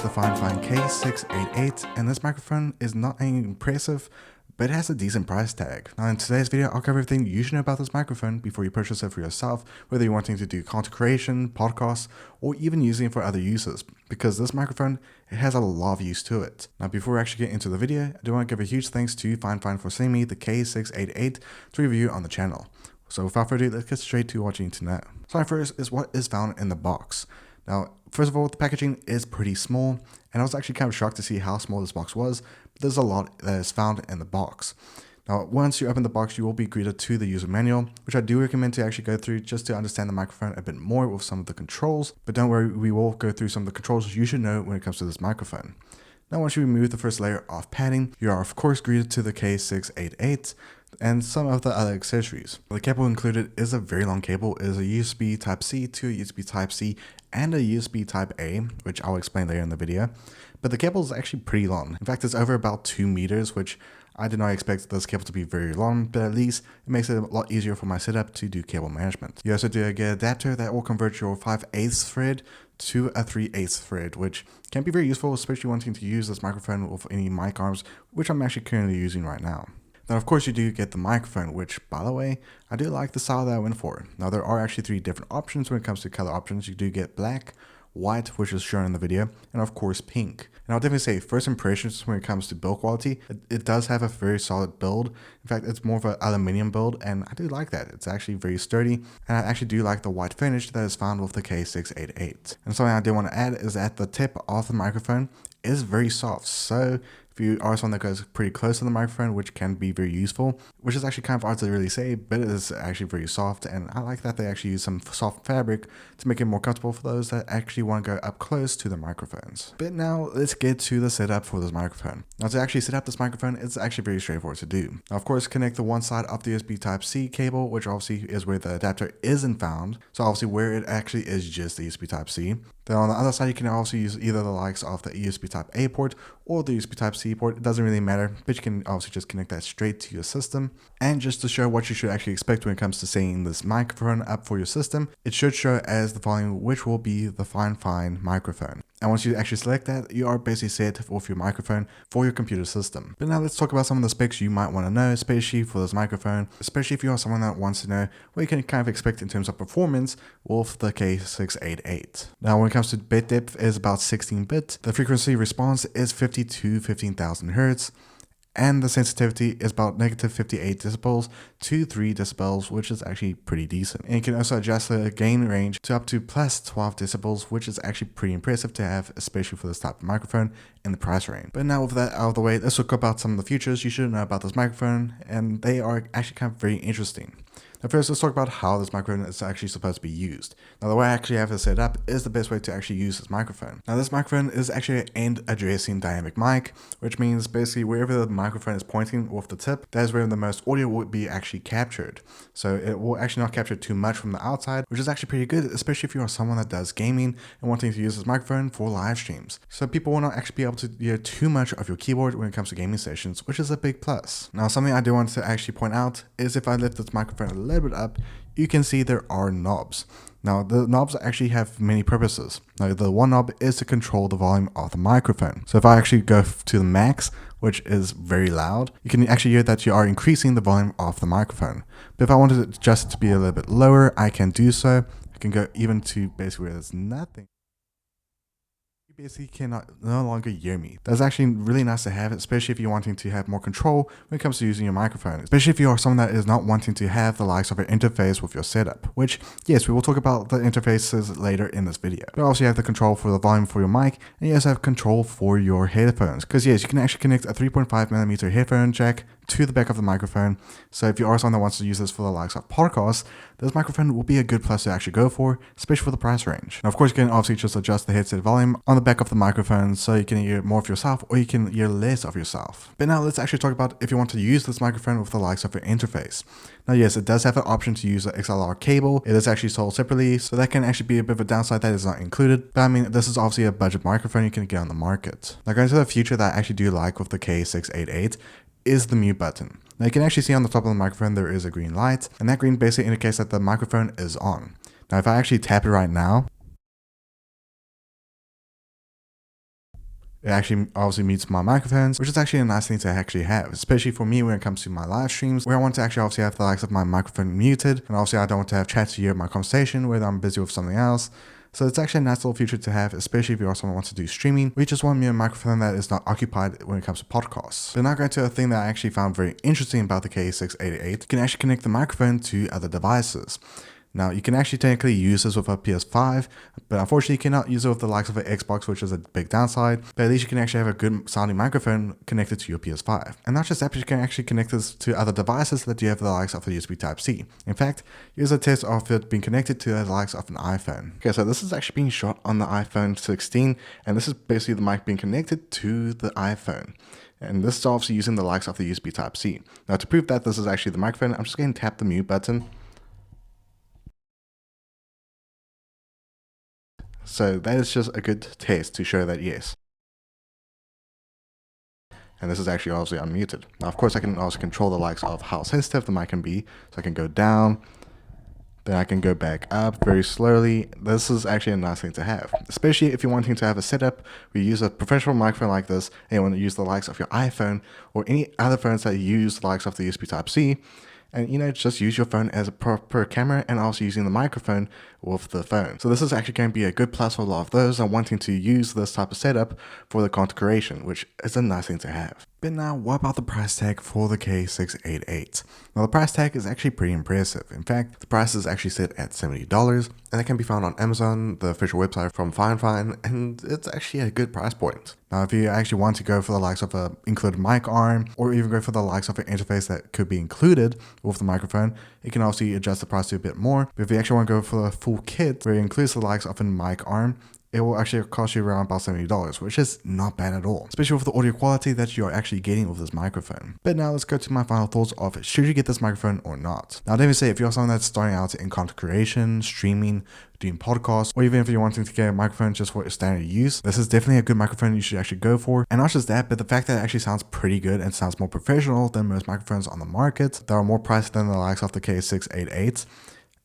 the Fifine K688, and this microphone is not impressive, but it has a decent price tag. Now in today's video, I'll cover everything you should know about this microphone before you purchase it for yourself, whether you're wanting to do content creation, podcasts, or even using it for other uses, because this microphone, it has a lot of use to it. Now before we actually get into the video, I do want to give a huge thanks to Fifine for sending me the K688 to review on the channel. So without further ado, let's get straight to what you need to know. So first is what is found in the box. Now, first of all, the packaging is pretty small, and I was actually kind of shocked to see how small this box was, but there's a lot that is found in the box. Now, once you open the box, you will be greeted to the user manual, which I do recommend to actually go through just to understand the microphone a bit more with some of the controls, but don't worry, we will go through some of the controls you should know when it comes to this microphone. Now, once you remove the first layer of padding, you are of course greeted to the K688 and some of the other accessories. The cable included is a very long cable. It is a USB Type-C to a USB Type-C and a USB Type-A, which I'll explain later in the video. But the cable is actually pretty long. In fact, it's over about 2 meters, which I did not expect this cable to be very long, but at least it makes it a lot easier for my setup to do cable management. You also do get an adapter that will convert your 5/8 thread to a 3/8 thread, which can be very useful, especially wanting to use this microphone with any mic arms, which I'm actually currently using right now. Then of course you do get the microphone, which by the way, I do like the style that I went for. Now there are actually 3 different options when it comes to color options. You do get black, white, which is shown in the video, and of course pink. And I'll definitely say first impressions when it comes to build quality, it does have a very solid build. In fact, it's more of an aluminium build, and I do like that. It's actually very sturdy, and I actually do like the white finish that is found with the K688. And something I do want to add is that the tip of the microphone is very soft, so if you are someone that goes pretty close to the microphone, which can be very useful, which is actually kind of hard to really say, but it is actually very soft, and I like that they actually use some soft fabric to make it more comfortable for those that actually want to go up close to the microphones. But now let's get to the setup for this microphone. Now to actually set up this microphone, it's actually very straightforward to do. Now of course, connect the one side of the USB Type-C cable, which obviously is where the adapter isn't found. So obviously where it actually is just the USB Type-C. Then on the other side, you can also use either the likes of the USB Type-A port or the USB Type-C port. It doesn't really matter, but you can obviously just connect that straight to your system. And just to show what you should actually expect when it comes to setting this microphone up for your system, it should show as the following, which will be the Fifine microphone. And once you actually select that, you are basically set with your microphone for your computer system. But now let's talk about some of the specs you might want to know, especially for this microphone, especially if you are someone that wants to know what you can kind of expect in terms of performance with the K688. Now when it comes to bit depth, is about 16-bit. The frequency response is 50 to 15,000 Hertz. And the sensitivity is about -58 decibels to 3 decibels, which is actually pretty decent. And you can also adjust the gain range to up to +12 decibels, which is actually pretty impressive to have, especially for this type of microphone in the price range. But now with that out of the way, let's talk about some of the features you should know about this microphone, and they are actually kind of very interesting. Now first, let's talk about how this microphone is actually supposed to be used. Now the way I actually have it set up is the best way to actually use this microphone. Now this microphone is actually an end addressing dynamic mic, which means basically wherever the microphone is pointing with the tip, that is where the most audio will be actually captured. So it will actually not capture too much from the outside, which is actually pretty good, especially if you are someone that does gaming and wanting to use this microphone for live streams. So people will not actually be able to hear too much of your keyboard when it comes to gaming sessions, which is a big plus. Now something I do want to actually point out is if I lift this microphone a little bit up, you can see there are knobs. Now the knobs actually have many purposes. Now the one knob is to control the volume of the microphone. So if I actually go to the max, which is very loud, you can actually hear that you are increasing the volume of the microphone. But if I wanted to adjust it to be a little bit lower, I can do so. I can go even to basically where there's nothing. You basically cannot no longer hear me. That's actually really nice to have, especially if you're wanting to have more control when it comes to using your microphone, especially if you are someone that is not wanting to have the likes of an interface with your setup, which yes, we will talk about the interfaces later in this video. But also you have the control for the volume for your mic, and you also have control for your headphones, because yes, you can actually connect a 3.5mm headphone jack to the back of the microphone. So if you are someone that wants to use this for the likes of podcasts, this microphone will be a good plus to actually go for, especially for the price range. Now of course you can obviously just adjust the headset volume on the back of the microphone so you can hear more of yourself or you can hear less of yourself. But now let's actually talk about if you want to use this microphone with the likes of your interface. Now yes, it does have an option to use an XLR cable. It is actually sold separately, so that can actually be a bit of a downside that is not included. But I mean, this is obviously a budget microphone you can get on the market. Now going to the feature that I actually do like with the K688 is the mute button. Now you can actually see on the top of the microphone there is a green light, and that green basically indicates that the microphone is on. Now if I actually tap it right now, It actually obviously mutes my microphones, which is actually a nice thing to actually have, especially for me when it comes to my live streams, where I want to actually obviously have the likes of my microphone muted, and obviously I don't want to have chat to hear my conversation, whether I'm busy with something else. So it's actually a nice little feature to have, especially if you also want to do streaming, or you just want a microphone that is not occupied when it comes to podcasts. But now going to a thing that I actually found very interesting about the K688, you can actually connect the microphone to other devices. Now, you can actually technically use this with a PS5, but unfortunately you cannot use it with the likes of an Xbox, which is a big downside, but at least you can actually have a good sounding microphone connected to your PS5. And not just that, but you can actually connect this to other devices that you have the likes of the USB Type-C. In fact, here's a test of it being connected to the likes of an iPhone. Okay, so this is actually being shot on the iPhone 16, and this is basically the mic being connected to the iPhone. And this is obviously using the likes of the USB Type-C. Now, to prove that this is actually the microphone, I'm just going to tap the mute button. So that is just a good test to show that yes. And this is actually obviously unmuted. Now, of course, I can also control the likes of how sensitive the mic can be. So I can go down, then I can go back up very slowly. This is actually a nice thing to have, especially if you're wanting to have a setup where you use a professional microphone like this and you want to use the likes of your iPhone or any other phones that use the likes of the USB Type-C. And, you know, just use your phone as a proper camera and also using the microphone with the phone. So this is actually going to be a good plus for a lot of those that are wanting to use this type of setup for the content creation, which is a nice thing to have. But now, what about the price tag for the K688? Now, the price tag is actually pretty impressive. In fact, the price is actually set at $70, and it can be found on Amazon, the official website from Fifine, and it's actually a good price point. Now, if you actually want to go for the likes of a included mic arm, or even go for the likes of an interface that could be included with the microphone, you can obviously adjust the price to a bit more. But if you actually want to go for the full kit, where it includes the likes of a mic arm, it will actually cost you around about $70, which is not bad at all, especially with the audio quality that you're actually getting with this microphone. But now let's go to my final thoughts of should you get this microphone or not. Now, let me say, if you're someone that's starting out in content creation, streaming, doing podcasts, or even if you're wanting to get a microphone just for standard use, this is definitely a good microphone you should actually go for. And not just that, but the fact that it actually sounds pretty good and sounds more professional than most microphones on the market that are more priced than the likes of the K688.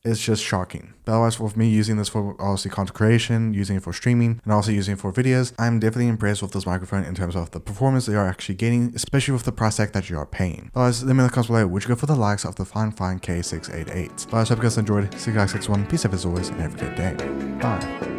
It's just shocking. But otherwise, with me using this for obviously content creation, using it for streaming, and also using it for videos, I'm definitely impressed with this microphone in terms of the performance that you're actually getting, especially with the price tag that you are paying. Otherwise, let me know in the comments below, would you go for the likes of the Fifine K688? But I hope you guys enjoyed. See you guys next one. Peace out as always, and have a good day. Bye.